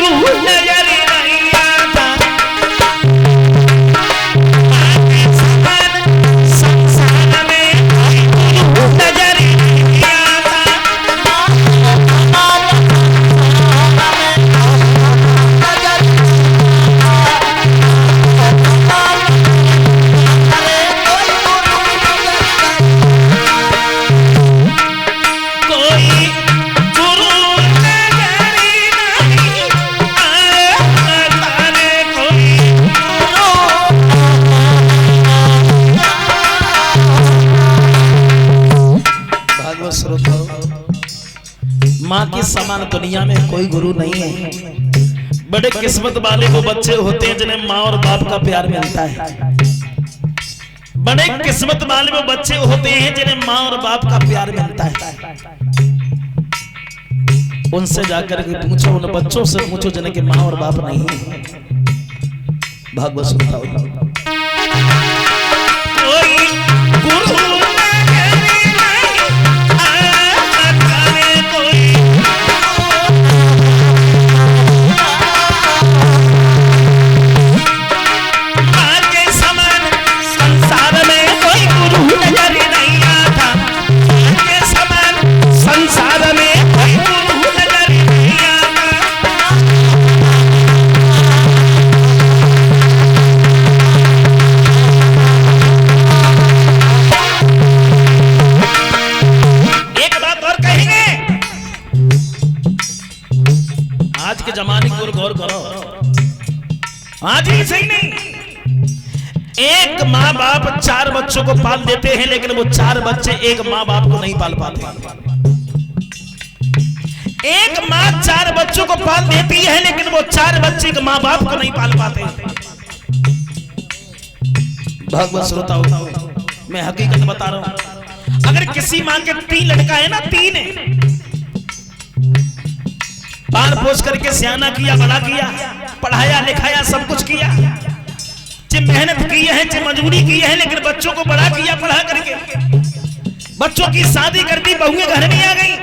गुरु नजर नहीं आता, संसार में गुरु नजर नहीं आता। माँ के समान दुनिया में कोई गुरु नहीं है। बड़े किस्मत वाले वो बच्चे होते हैं जिन्हें माँ और बाप का प्यार मिलता है। बड़े किस्मत वाले वो बच्चे होते हैं जिन्हें माँ और बाप का प्यार मिलता है। उनसे जाकर के पूछो, उन बच्चों से पूछो जिन्हें के माँ और बाप नहीं है। भागवत सुनता हूँ। कोई गुरु जमाने की ओर गौर करो। आज ही सही नहीं, एक माँ बाप 4 बच्चों को पाल देते हैं, लेकिन वो 4 बच्चे एक माँ बाप को नहीं पाल पाते। एक माँ 4 बच्चों को पाल देती है, लेकिन वो 4 बच्चे एक माँ बाप को नहीं पाल पाते। भागवत श्रोताओ, मैं हकीकत बता रहा हूं। अगर किसी माँ के 3 लड़का है ना, 3 है, पाल पोस करके सियाना किया, बड़ा किया, पढ़ाया लिखाया, सब कुछ किया, जो मेहनत की है, जो मजदूरी की है, लेकिन बच्चों को बड़ा किया पढ़ा करके। बच्चों की शादी कर दी, बहुएं घर में आ गई,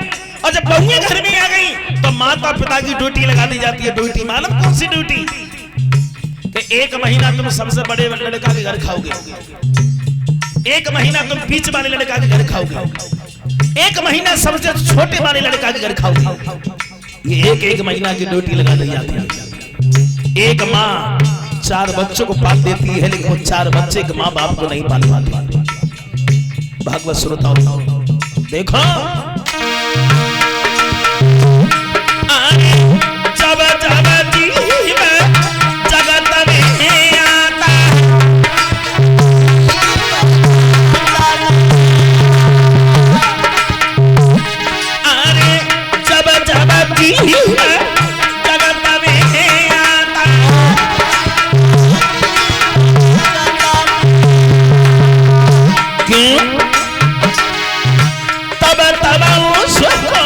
और जब बहुएं घर में आ गई तो माता पिता की ड्यूटी लगा दी जाती है। ड्यूटी मालूम कौन सी ड्यूटी? कि 1 महीना तुम सबसे बड़े लड़का के घर खाओगे, 1 महीना तुम बीच वाले लड़का के घर खाओगे, 1 महीना सबसे छोटे वाले लड़का के घर खाओगे। ये एक महीना की ड्यूटी लगा दी जाती है। एक माँ 4 बच्चों को पाल देती है, लेकिन वो 4 बच्चे के माँ बाप को नहीं पाल पाते। भागवत श्रोताओ देखो, जब जब जीव जगत में आता, अरे जब जब जीव जगत में आता, क्यों? तब तब उसको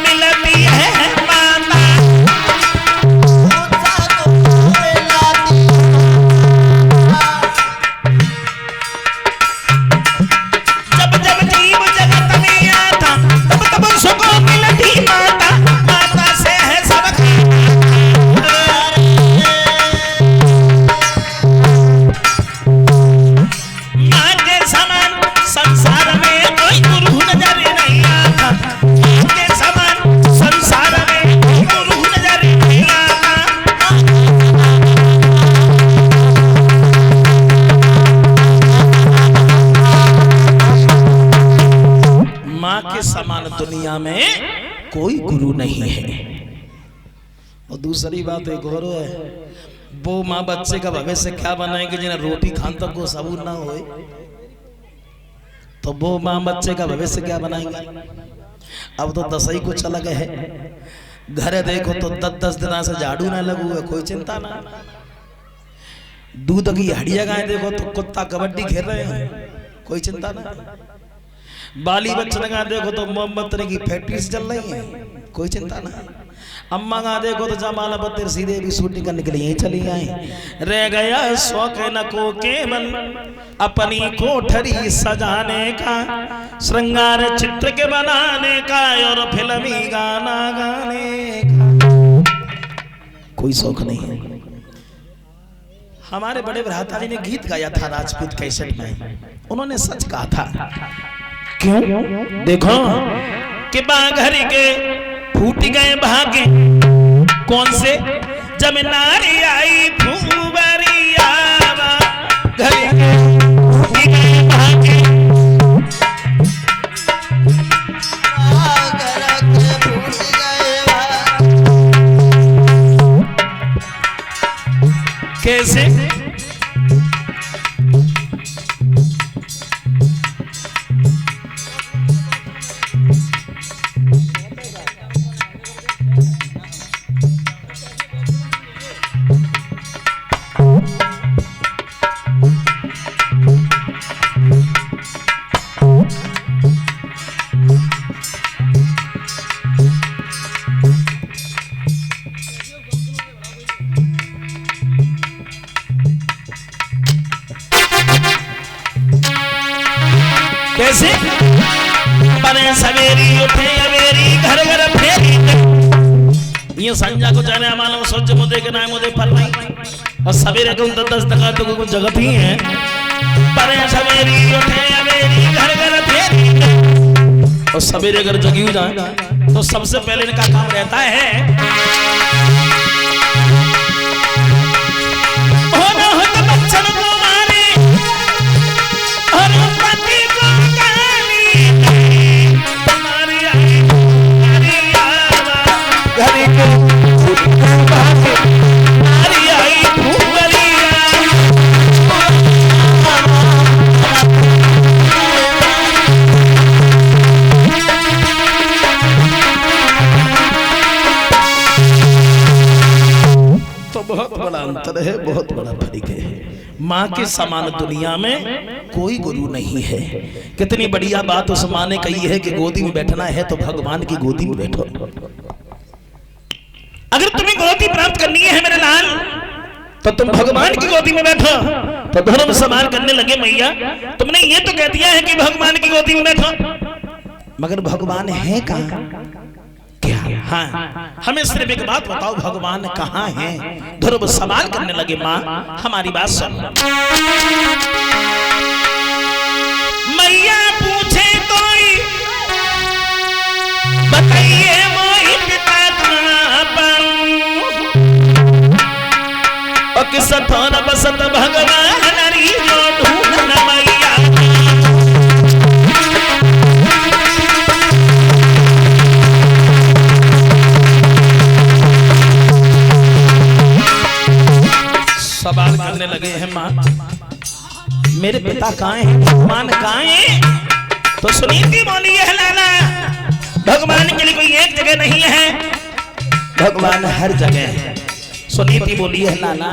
मिलती है माता, जब जब जीव जगत में आता, तब तब उसको मिलती माता। माता से है सब माँ के समान संसार में कोई गुरु नजर नहीं आता। माँ के समान संसार में कोई गुरु नजर नहीं आता। माँ के समान दुनिया में कोई गुरु नहीं है। और दूसरी बात एक और है, वो माँ बच्चे का भविष्य क्या बनाएगी जिन्हें रोटी खान तक को सबूर ना होए, तो वो माँ बच्चे का भविष्य क्या बनाएंगे? अब तो 10 ही कुछ अलग है। घर देखो तो 10-10 दिन से झाड़ू ना लगू है, कोई चिंता ना। दूध की हड़िया गाय देखो तो कुत्ता कबड्डी खेल रहे हैं, कोई चिंता ना। बाली बच्चन का देखो तो मोमबत्ती की फैक्ट्री चल रही है, कोई चिंता ना। अम्मा का देखो तो जमाला बत्ती सीधे भी शूटिंग करने के लिए चली आई। रह गया शौक न को केवल अपनी कोठरी सजाने का, श्रृंगार चित्र के बनाने का और फिल्मी गाना गाने का। कोई शौक नहीं है। हमारे बड़े भ्राता जी ने गीत गाया था राजपूत कैसेट में, उन्होंने सच कहा था। क्यों? देखो कि बाघरी के फूट गए भागे, कौन से? जब नारी आई फूबरिया घरी के फूट गए भागे, कैसे? कैसे? बने सवेरी उठे अवेरी घर घर फेरी, ये संजा को जाने मालूम सोच मुझे के नाम मुझे पल नहीं, और सवेरे को 10 टका तो कोई जगत ही है। बने सवेरी उठे अवेरी घर घर फेरी, और सवेरे अगर जगी हो जाए तो सबसे पहले इनका काम रहता है अंतर है, बहुत बड़ा फर्क है। माँ के समान दुनिया में कोई गुरु नहीं है। कितनी बढ़िया बात उस माँ ने कही है कि गोदी में बैठना है तो भगवान की गोदी में बैठो। अगर तुम्हें गोदी प्राप्त करनी है मेरे लाल, तो तुम भगवान की गोदी में बैठो। तो धर्म समान करने लगे मैया, तुमने ये तो कह दिया है कि भगवान की गोदी में बैठो, मगर भगवान है कहाँ? क्या? हाँ, हमें सिर्फ एक बात बताओ, भगवान कहाँ है? ध्रुव सवाल करने लगे। माँ हमारी बात सुन। मैया पूछे कोई बताइए मोहि पिता कहाँ पाऊं, और किस थोड़ा बसत भगवान नरी जो ढूंढ मैया। सवाल करने लगे हैं माँ, मेरे पिता कहाँ हैं? भगवान कहाँ हैं? तो सुनीति बोली है लाला, भगवान के लिए कोई एक जगह नहीं है, भगवान हर जगह है। सुनीति बोली है लाला,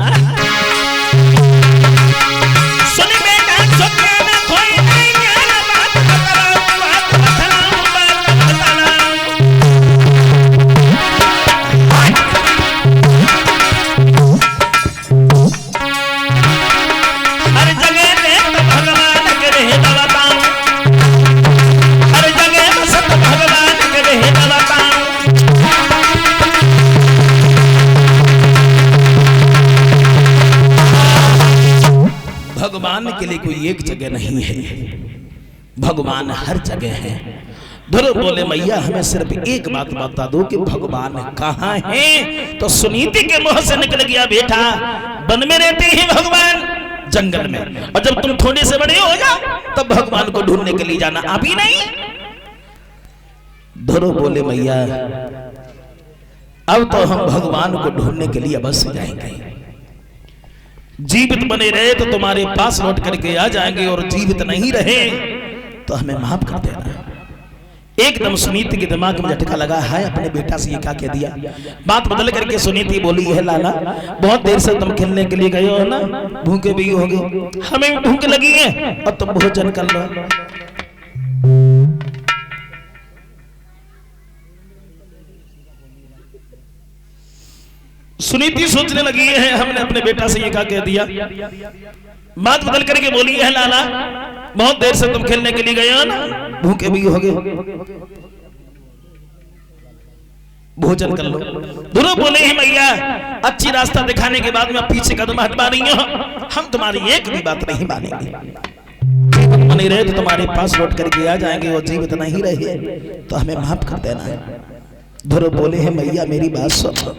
सुनी बेटा सुनिए ना कोई नहीं ज्ञान बात बताओ, बात बताओ, बात बताओ। हर जगह देख तो भगवान के रहे बताओ, हर जगह सब भगवान के रहे बताओ। भगवान के लिए कोई एक जगह नहीं है, भगवान हर जगह है। ध्रुव बोले मैया हमें सिर्फ एक बात बता दो कि भगवान कहाँ है? तो सुनीति के मुंह से निकल गया, बेटा वन में रहते हैं भगवान, जंगल में, और जब तुम थोड़े से बड़े हो जाओ तब भगवान को ढूंढने के लिए जाना, अभी नहीं। ध्रुव बोले मैया अब तो हम भगवान को ढूंढने के लिए अवश्य जाएंगे, जीवित बने रहे तो तुम्हारे पास लौट करके आ जाएंगे, और जीवित नहीं रहे तो हमें माफ कर देना। एकदम सुनीति के दिमाग में झटका लगा है, अपने बेटा से ये क्या कह दिया। बात बदल करके सुनीति बोली है लाला बहुत देर से तुम खेलने के लिए गए हो ना, भूखे भी होगे, हमें भी भूख लगी है, और तुम भोजन कर लो। सुनीति सोचने लगी है हमने अपने बेटा से ये क्या कह दिया। बात बदल करके बोली है लाला बहुत देर से तुम खेलने के लिए गए हो ना, भूखे भी होगे, भोजन कर लो। ध्रुव बोले हैं मैया अच्छी रास्ता दिखाने के बाद मैं पीछे कदम हटवा रही हूँ, हम तुम्हारी एक भी बात नहीं मानेंगे। नहीं रहे तो तुम्हारे पास लौट करके आ जाएंगे, और जीवित नहीं रहे तो हमें माफ कर देना। ध्रुव बोले हैं मैया मेरी बात सुनो,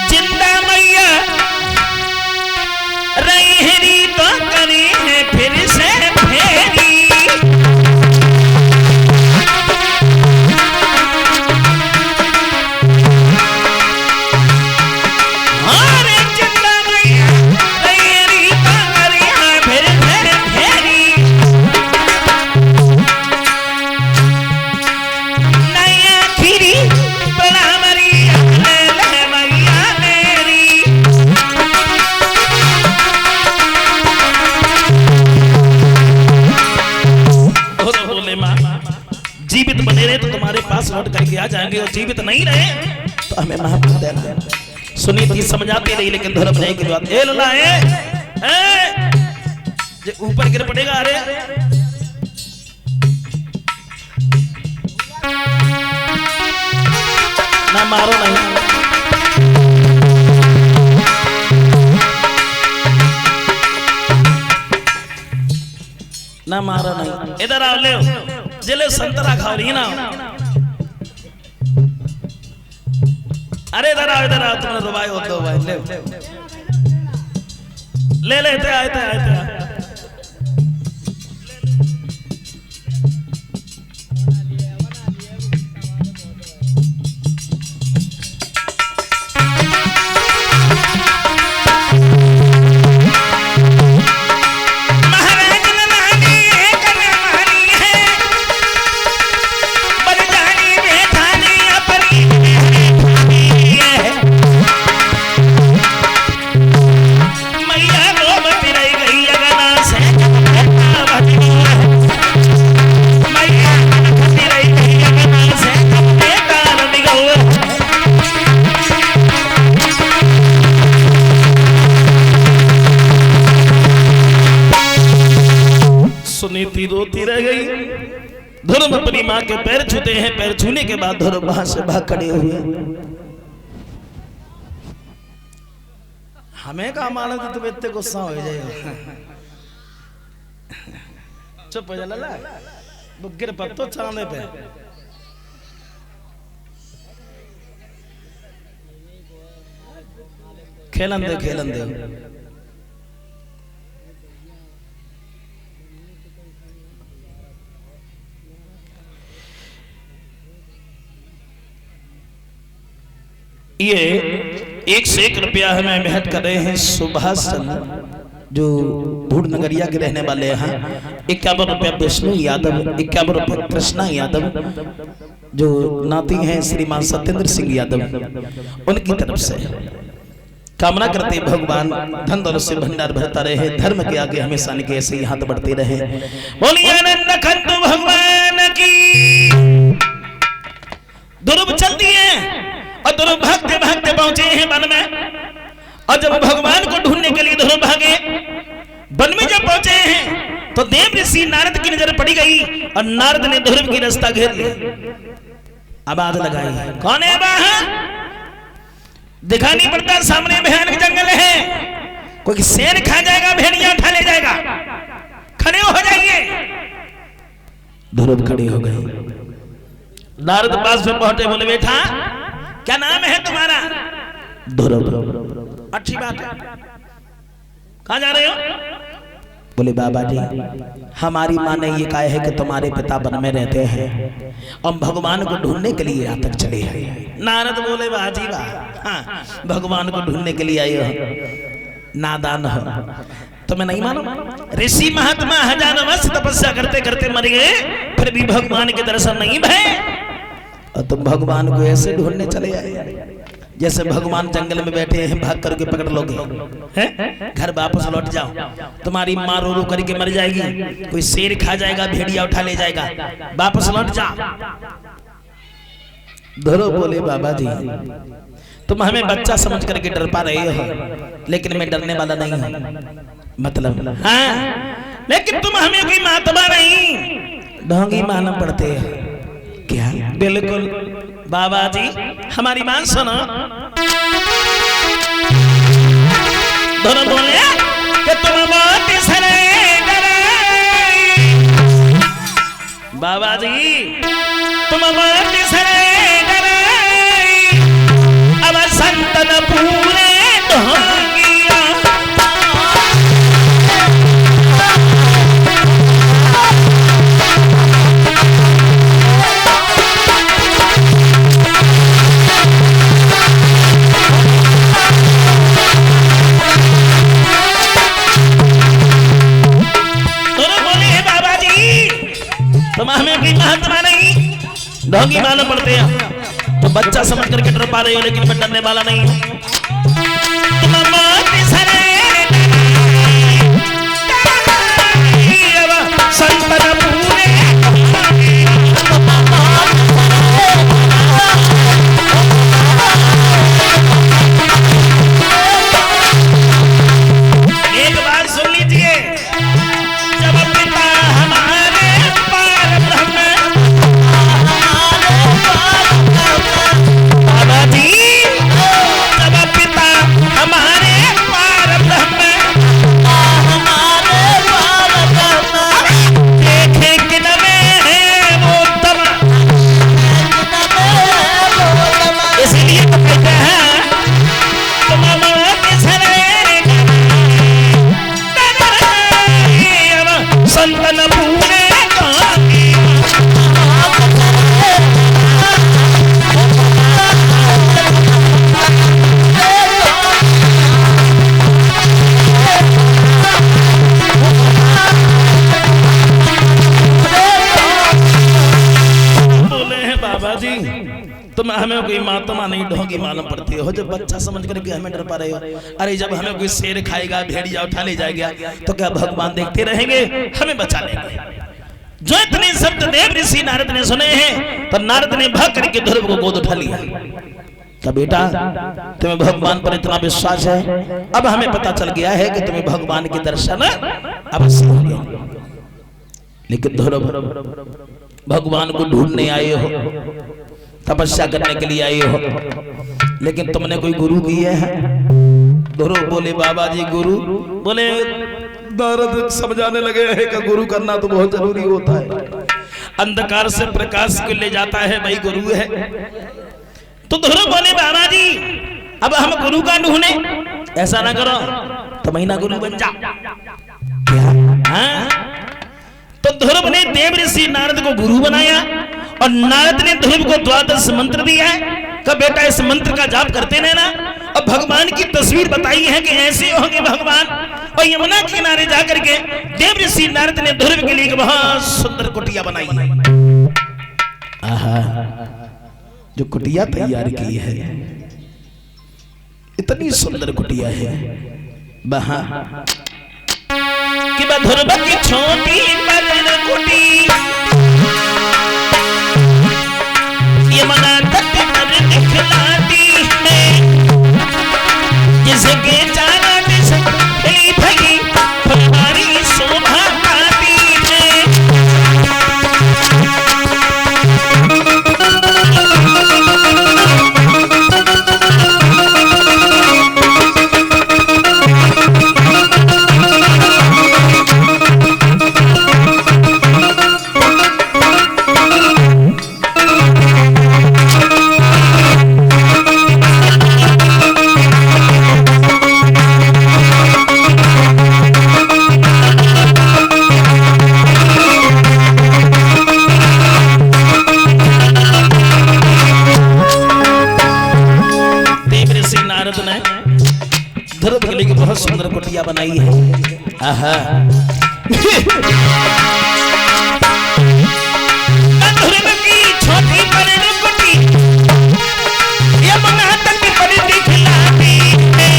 जिंदा मैया रही तो करी है फिर से फेरी, जीवित बने रहे तो तुम्हारे पास लौट करके आ जाएंगे, और जीवित नहीं रहे तो हमें माफ कर देना। सुनीति समझाती रही लेकिन ध्रुव नहीं की बात ए लला जे ऊपर गिर पड़ेगा। अरे ना मारो नहीं, ना मारो नहीं, इधर आओ ले जिले संतरा खाओ रही ना। अरे इधर आओ तुमने दवाई हो तो भाई ले लेते आए सुनीति रोती रह गई। ध्रुव अपनी माँ के पैर छूते हैं, पैर छूने के बाद ध्रुव वहां से भाग खड़े हुए। हमें का मानो तो तुम इतने गुस्सा हो जाए, चुप हो जा लला, गिर पत्तो चांदे पे। खेलन दे ये 1 से 1 रुपया हमें मेहनत कर रहे हैं सुभाष चंद्र, जो भूड नगरिया के रहने वाले हैं। 51 रुपया विष्णु यादव, 51 रुपया कृष्णा यादव, जो नाती हैं श्रीमान सत्येंद्र सिंह यादव, उनकी तरफ से कामना करते भगवान धन दौलत से भंडार भरता रहे, धर्म के आगे हमेशा के ऐसे ही हाथ बढ़ते रहे। बोलिए आनंद खंडू भगवान की। ध्रुव चलती है और ध्रुव भागते भागते पहुंचे हैं वन में, और जब भगवान को ढूंढने के लिए ध्रुव भागे, वन में जब पहुंचे हैं तो देव ऋषि नारद की नजर पड़ी गई और नारद ने ध्रुव की रास्ता घेर लिया। आवाज लगाई, कौन है बाहर? दिखाई नहीं पड़ता, सामने भयानक जंगल है, कोई शेर खा जाएगा, भेड़िया उठा ले जाएगा, खड़े हो जाइए। ध्रुव खड़े हो गए। नारद पास में पहुंचे, बोले बेटा क्या नाम है तुम्हारा? ध्रुव। अच्छी बात है, कहाँ जा रहे हो? बोले बाबा जी हमारी माँ ने ये कहा है कि तुम्हारे पिता वन में रहते हैं, हम भगवान को ढूंढने के लिए यहाँ तक चले हैं। नारद बोले वाह जी वाह, हाँ भगवान को ढूंढने के लिए आए हो, नादान हो, तुम्हें नहीं मालूम ऋषि महात्मा हजारों वर्ष तपस्या करते करते मर गए, फिर भी भगवान के दर्शन नहीं भय, और तुम भगवान को ऐसे ढूंढने चले आए जैसे भगवान जंगल में बैठे हैं, भाग करके पकड़ लोगे हैं? घर वापस लौट जाओ, तुम्हारी माँ रो रो करके मर जाएगी, कोई शेर खा जाएगा, भेड़िया उठा ले जाएगा, वापस लौट जाओ। ध्रुव बोले बाबा जी तुम हमें बच्चा समझ करके डर पा रहे हो, लेकिन मैं डरने वाला नहीं हूँ। मतलब हाँ, लेकिन तुम हमें कोई महात्मा नहीं, ढोंगी मालूम पड़ते हैं। क्या? बिल्कुल बाबा जी हमारी बात सुनो। दोनों बोले कि तुम बहुत सरे बाबा जी तुम बहुत सरे अब संतन पूरे ढोंगिया हमें भी महात्मा नहीं ढोंगी मालूम पड़ते हैं तो बच्चा समझ करके डर पा रहे हो, लेकिन मैं डरने वाला नहीं हूं। एक बात सुन लीजिए, जब पिता हमारे बाबा जी जब पिता हमारे पार ब्रह्म देखे कि न में वो तमा, इसलिए तो कहते हैं तुम संतन पूरे तुम हमें कोई महात्मा नहीं ढोंगी मालूम पड़ती हो, जब बच्चा समझ करके हमें डर पा रहे हो। अरे जब हमें कोई शेर खाएगा भेड़िया उठा ले जाएगा तो क्या भगवान देखते रहेंगे? हमें बचा लेंगे। जो इतने शब्द देव ऋषि नारद ने सुने हैं तो नारद ने भाग करके ध्रुव को गोद उठा लिया। तो बेटा तुम्हें भगवान पर इतना विश्वास है, अब हमें पता चल गया है कि तुम्हें भगवान के दर्शन अवश्य होंगे, लेकिन ध्रुव भगवान को ढूंढने आए हो, तपस्या करने के लिए आए हो, लेकिन तुमने कोई गुरु किए हैं? ध्रुव बोले बाबा जी गुरु, बोले नारद समझाने लगे हैं कि गुरु करना तो बहुत जरूरी होता है, अंधकार से प्रकाश को ले जाता है, भाई गुरु है। तो ध्रुव बोले बाबा जी अब हम गुरु का ढूंढे, ऐसा ना करो तो महीना गुरु बन जा। हाँ? तो ध्रुव ने देव ऋषि नारद को गुरु बनाया और नारद ने ध्रुव को 12 मंत्र दिया है कि बेटा इस मंत्र का जाप करते रहना। और भगवान की तस्वीर बताई है कि ऐसे होंगे भगवान। और यमुना के किनारे जाकर के देव ऋषि नारद ने ध्रुव के लिए एक बहुत सुंदर कुटिया बनाई है। आहा, जो कुटिया तैयार की है इतनी सुंदर कुटिया है वहां कि ध्रुव की छोटी कुटी यमुना तट पर दिखलाती है, जिसके चारों दिश खिली भली फुलवारी शोभा पाती है। बहुत सुंदर कुटिया बनाई है। आहा छोटी बड़ी कुटी यमुना तट पर दिखलाती है,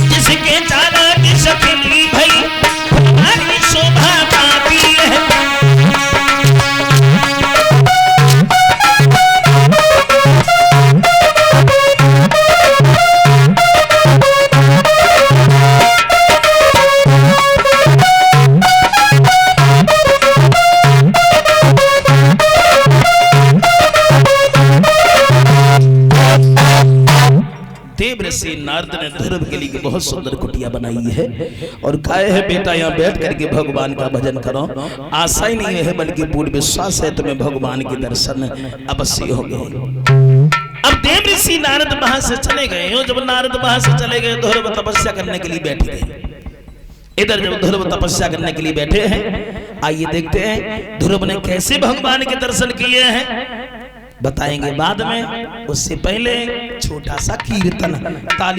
जिसके चारों दिश खिली भई फुलवारी शोभा पाती है। ऋषि नारद ने ध्रुव के लिए बहुत सुंदर कुटिया बनाई है और कहे है बेटा यहाँ बैठ करके भगवान का भजन करो। आशा ही नहीं है बल्कि पूर्ण विश्वास है तुम्हें भगवान के दर्शन अवश्य हो गए। अब देव ऋषि नारद वहां से चले गए। जब नारद वहां से चले गए ध्रुव तपस्या करने के लिए बैठ गए। इधर जब ध्रुव तपस्या करने के लिए बैठे हैं, आइए देखते हैं ध्रुव ने कैसे भगवान के दर्शन किए हैं, बताएंगे बाद में। उससे पहले छोटा सा कीर्तन ताली